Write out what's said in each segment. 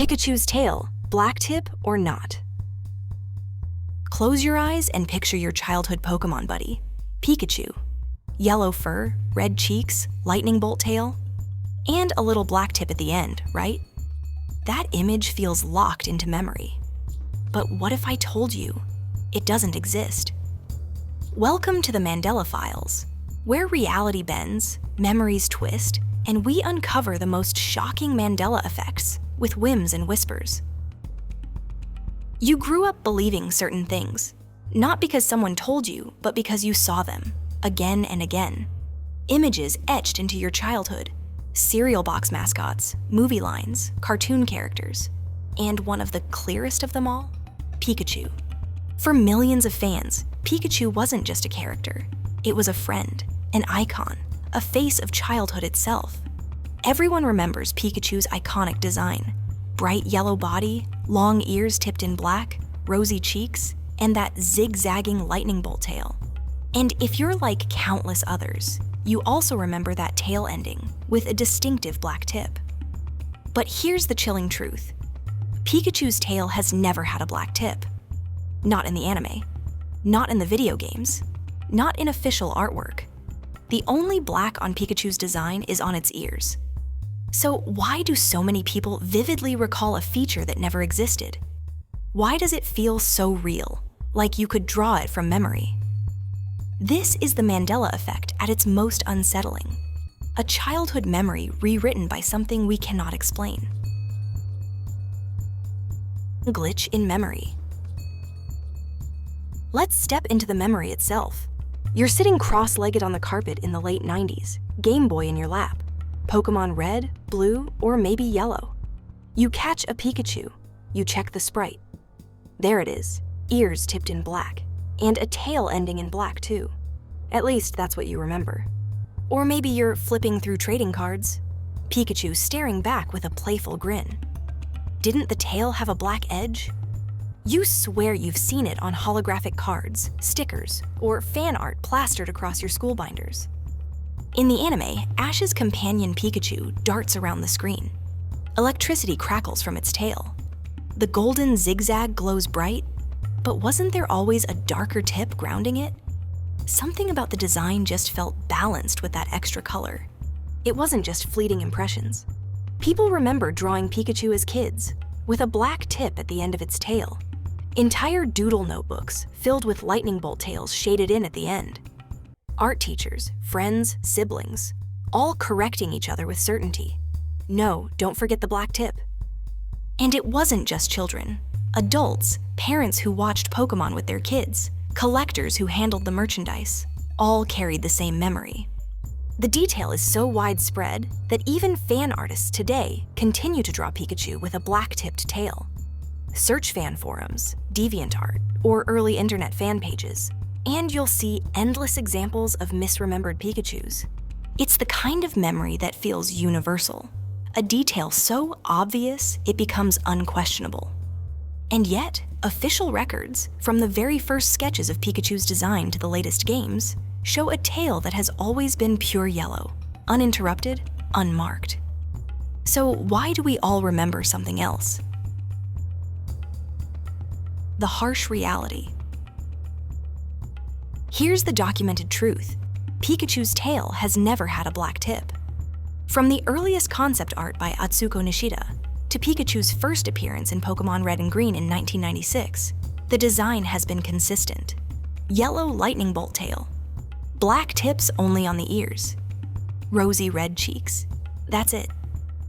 Pikachu's tail, black tip or not? Close your eyes and picture your childhood Pokémon buddy, Pikachu. Yellow fur, red cheeks, lightning bolt tail, and a little black tip at the end, right? That image feels locked into memory. But what if I told you it doesn't exist? Welcome to the Mandela Files, where reality bends, memories twist, and we uncover the most shocking Mandela effects with whims and whispers. You grew up believing certain things, not because someone told you, but because you saw them, again and again. Images etched into your childhood, cereal box mascots, movie lines, cartoon characters, and one of the clearest of them all, Pikachu. For millions of fans, Pikachu wasn't just a character. It was a friend, an icon, a face of childhood itself. Everyone remembers Pikachu's iconic design: bright yellow body, long ears tipped in black, rosy cheeks, and that zigzagging lightning bolt tail. And if you're like countless others, you also remember that tail ending with a distinctive black tip. But here's the chilling truth. Pikachu's tail has never had a black tip. Not in the anime, not in the video games, not in official artwork. The only black on Pikachu's design is on its ears. So why do so many people vividly recall a feature that never existed? Why does it feel so real, like you could draw it from memory? This is the Mandela Effect at its most unsettling. A childhood memory rewritten by something we cannot explain. Glitch in memory. Let's step into the memory itself. You're sitting cross-legged on the carpet in the late 90s, Game Boy in your lap, Pokémon Red, Blue, or maybe Yellow. You catch a Pikachu, you check the sprite. There it is, ears tipped in black, and a tail ending in black too. At least that's what you remember. Or maybe you're flipping through trading cards, Pikachu staring back with a playful grin. Didn't the tail have a black edge? You swear you've seen it on holographic cards, stickers, or fan art plastered across your school binders. In the anime, Ash's companion Pikachu darts around the screen. Electricity crackles from its tail. The golden zigzag glows bright, but wasn't there always a darker tip grounding it? Something about the design just felt balanced with that extra color. It wasn't just fleeting impressions. People remember drawing Pikachu as kids, with a black tip at the end of its tail. Entire doodle notebooks filled with lightning bolt tails shaded in at the end. Art teachers, friends, siblings, all correcting each other with certainty. No, don't forget the black tip. And it wasn't just children. Adults, parents who watched Pokémon with their kids, collectors who handled the merchandise, all carried the same memory. The detail is so widespread that even fan artists today continue to draw Pikachu with a black-tipped tail. Search fan forums, DeviantArt, or early internet fan pages, and you'll see endless examples of misremembered Pikachus. It's the kind of memory that feels universal, a detail so obvious it becomes unquestionable. And yet, official records, from the very first sketches of Pikachu's design to the latest games, show a tail that has always been pure yellow, uninterrupted, unmarked. So why do we all remember something else? The harsh reality. Here's the documented truth. Pikachu's tail has never had a black tip. From the earliest concept art by Atsuko Nishida to Pikachu's first appearance in Pokémon Red and Green in 1996, the design has been consistent. Yellow lightning bolt tail. Black tips only on the ears. Rosy red cheeks. That's it.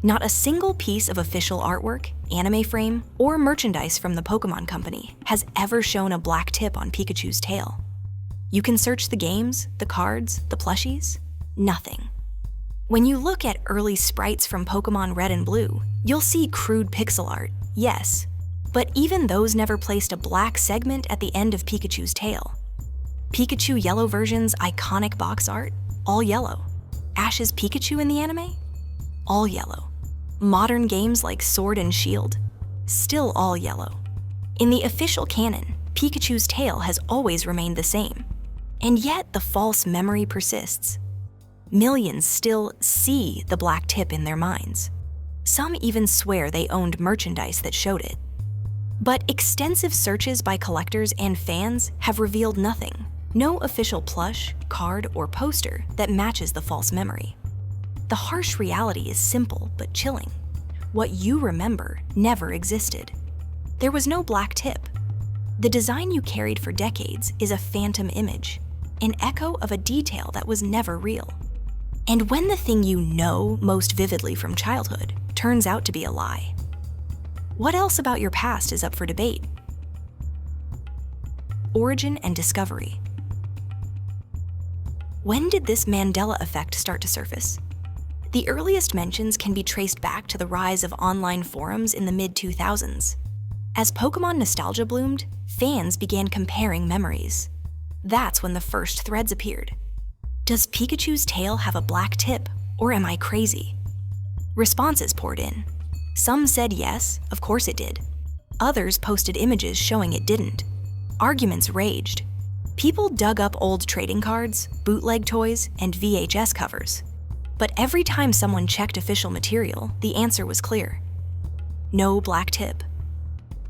Not a single piece of official artwork, anime frame, or merchandise from the Pokémon Company has ever shown a black tip on Pikachu's tail. You can search the games, the cards, the plushies. Nothing. When you look at early sprites from Pokémon Red and Blue, you'll see crude pixel art, yes, but even those never placed a black segment at the end of Pikachu's tail. Pikachu Yellow version's iconic box art, all yellow. Ash's Pikachu in the anime, all yellow. Modern games like Sword and Shield, still all yellow. In the official canon, Pikachu's tail has always remained the same. And yet the false memory persists. Millions still see the black tip in their minds. Some even swear they owned merchandise that showed it. But extensive searches by collectors and fans have revealed nothing. No official plush, card, or poster that matches the false memory. The harsh reality is simple but chilling. What you remember never existed. There was no black tip. The design you carried for decades is a phantom image, an echo of a detail that was never real. And when the thing you know most vividly from childhood turns out to be a lie, what else about your past is up for debate? Origin and discovery. When did this Mandela Effect start to surface? The earliest mentions can be traced back to the rise of online forums in the mid-2000s. As Pokémon nostalgia bloomed, fans began comparing memories. That's when the first threads appeared. Does Pikachu's tail have a black tip, or am I crazy? Responses poured in. Some said yes, of course it did. Others posted images showing it didn't. Arguments raged. People dug up old trading cards, bootleg toys, and VHS covers. But every time someone checked official material, the answer was clear. No black tip.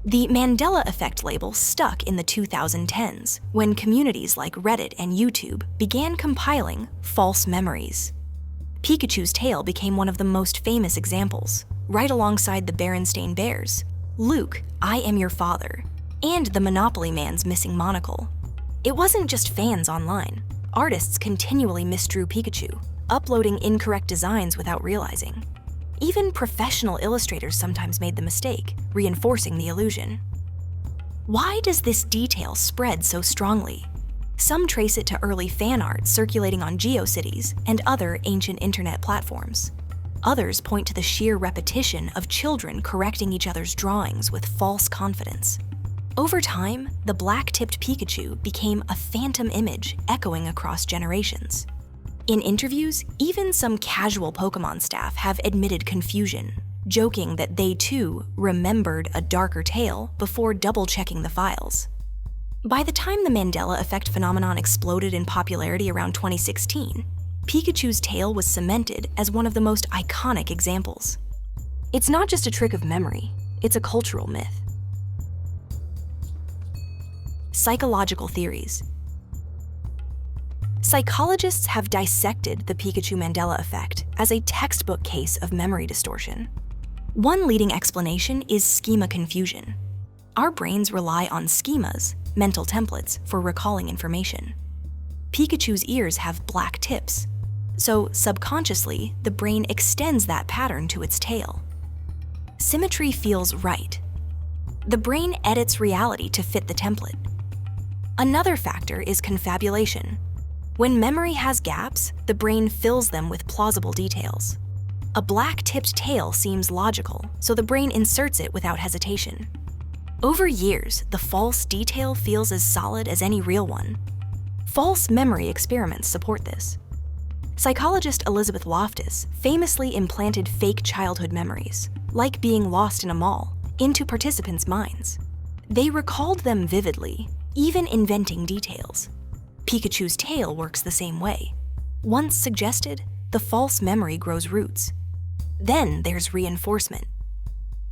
The Mandela Effect label stuck in the 2010s when communities like Reddit and YouTube began compiling false memories. Pikachu's tail became one of the most famous examples, right alongside the Berenstain Bears, Luke, I Am Your Father, and the Monopoly Man's missing monocle. It wasn't just fans online. Artists continually misdrew Pikachu, uploading incorrect designs without realizing. Even professional illustrators sometimes made the mistake, reinforcing the illusion. Why does this detail spread so strongly? Some trace it to early fan art circulating on GeoCities and other ancient internet platforms. Others point to the sheer repetition of children correcting each other's drawings with false confidence. Over time, the black-tipped Pikachu became a phantom image echoing across generations. In interviews, even some casual Pokémon staff have admitted confusion, joking that they too remembered a darker tale before double-checking the files. By the time the Mandela Effect phenomenon exploded in popularity around 2016, Pikachu's tail was cemented as one of the most iconic examples. It's not just a trick of memory, it's a cultural myth. Psychological theories. Psychologists have dissected the Pikachu Mandela Effect as a textbook case of memory distortion. One leading explanation is schema confusion. Our brains rely on schemas, mental templates, for recalling information. Pikachu's ears have black tips, so subconsciously, the brain extends that pattern to its tail. Symmetry feels right. The brain edits reality to fit the template. Another factor is confabulation. When memory has gaps, the brain fills them with plausible details. A black-tipped tail seems logical, so the brain inserts it without hesitation. Over years, the false detail feels as solid as any real one. False memory experiments support this. Psychologist Elizabeth Loftus famously implanted fake childhood memories, like being lost in a mall, into participants' minds. They recalled them vividly, even inventing details. Pikachu's tail works the same way. Once suggested, the false memory grows roots. Then there's reinforcement.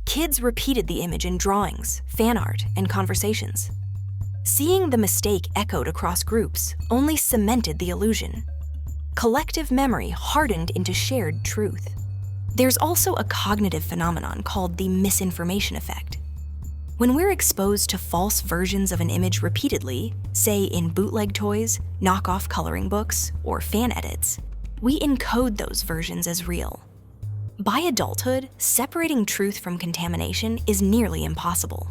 Kids repeated the image in drawings, fan art, and conversations. Seeing the mistake echoed across groups only cemented the illusion. Collective memory hardened into shared truth. There's also a cognitive phenomenon called the misinformation effect. When we're exposed to false versions of an image repeatedly, say in bootleg toys, knockoff coloring books, or fan edits, we encode those versions as real. By adulthood, separating truth from contamination is nearly impossible.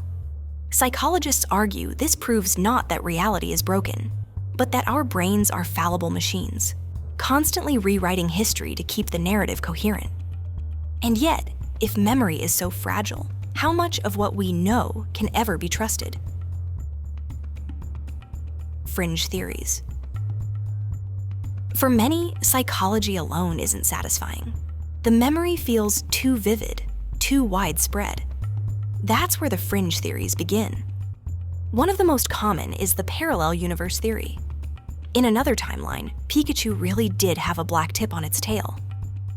Psychologists argue this proves not that reality is broken, but that our brains are fallible machines, constantly rewriting history to keep the narrative coherent. And yet, if memory is so fragile, how much of what we know can ever be trusted? Fringe theories. For many, psychology alone isn't satisfying. The memory feels too vivid, too widespread. That's where the fringe theories begin. One of the most common is the parallel universe theory. In another timeline, Pikachu really did have a black tip on its tail.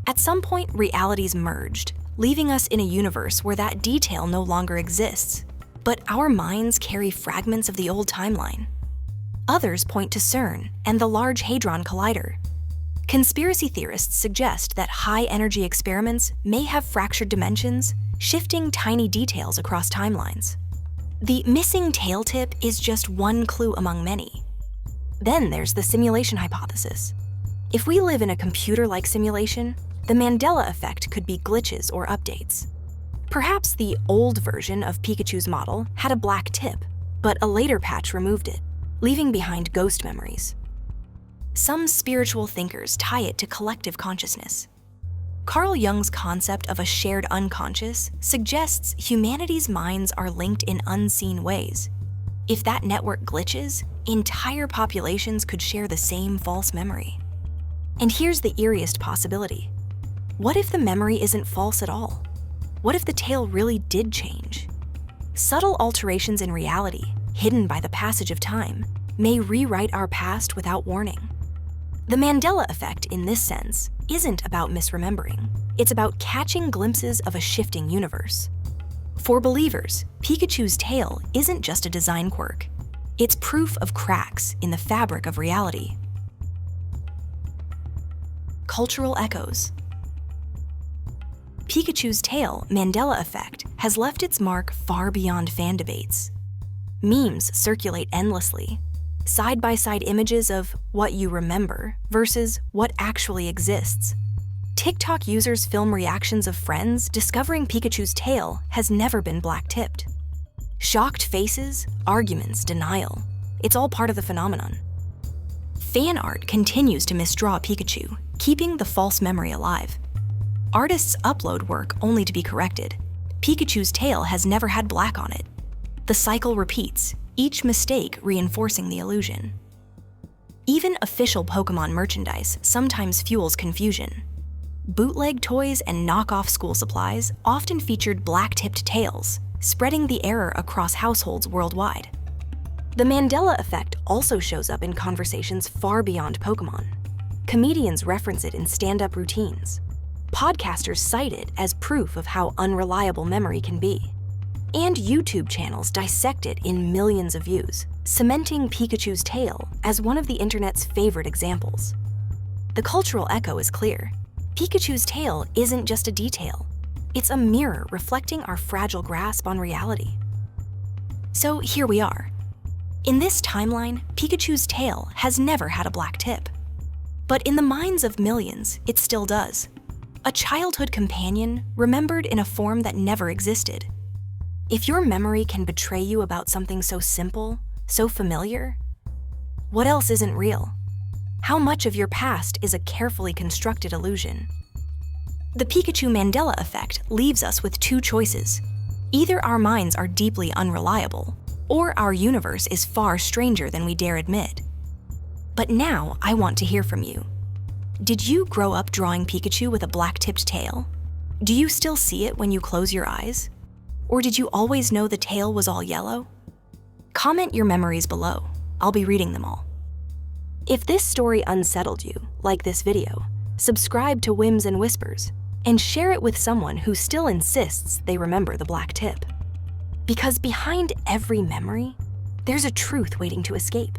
At some point, realities merged, leaving us in a universe where that detail no longer exists. But our minds carry fragments of the old timeline. Others point to CERN and the Large Hadron Collider. Conspiracy theorists suggest that high-energy experiments may have fractured dimensions, shifting tiny details across timelines. The missing tail tip is just one clue among many. Then there's the simulation hypothesis. If we live in a computer-like simulation, the Mandela Effect could be glitches or updates. Perhaps the old version of Pikachu's model had a black tip, but a later patch removed it, leaving behind ghost memories. Some spiritual thinkers tie it to collective consciousness. Carl Jung's concept of a shared unconscious suggests humanity's minds are linked in unseen ways. If that network glitches, entire populations could share the same false memory. And here's the eeriest possibility. What if the memory isn't false at all? What if the tale really did change? Subtle alterations in reality, hidden by the passage of time, may rewrite our past without warning. The Mandela Effect, in this sense, isn't about misremembering. It's about catching glimpses of a shifting universe. For believers, Pikachu's tail isn't just a design quirk. It's proof of cracks in the fabric of reality. Cultural echoes. Pikachu's tail, Mandela Effect, has left its mark far beyond fan debates. Memes circulate endlessly, side-by-side images of what you remember versus what actually exists. TikTok users film reactions of friends discovering Pikachu's tail has never been black-tipped. Shocked faces, arguments, denial. It's all part of the phenomenon. Fan art continues to misdraw Pikachu, keeping the false memory alive. Artists upload work only to be corrected. Pikachu's tail has never had black on it. The cycle repeats, each mistake reinforcing the illusion. Even official Pokémon merchandise sometimes fuels confusion. Bootleg toys and knockoff school supplies often featured black-tipped tails, spreading the error across households worldwide. The Mandela Effect also shows up in conversations far beyond Pokémon. Comedians reference it in stand-up routines. Podcasters cite it as proof of how unreliable memory can be. And YouTube channels dissect it in millions of views, cementing Pikachu's tail as one of the internet's favorite examples. The cultural echo is clear. Pikachu's tail isn't just a detail. It's a mirror reflecting our fragile grasp on reality. So here we are. In this timeline, Pikachu's tail has never had a black tip. But in the minds of millions, it still does. A childhood companion remembered in a form that never existed. If your memory can betray you about something so simple, so familiar, what else isn't real? How much of your past is a carefully constructed illusion? The Pikachu Mandela Effect leaves us with two choices. Either our minds are deeply unreliable, or our universe is far stranger than we dare admit. But now I want to hear from you. Did you grow up drawing Pikachu with a black-tipped tail? Do you still see it when you close your eyes? Or did you always know the tail was all yellow? Comment your memories below. I'll be reading them all. If this story unsettled you, like this video, subscribe to Whims and Whispers and share it with someone who still insists they remember the black tip. Because behind every memory, there's a truth waiting to escape.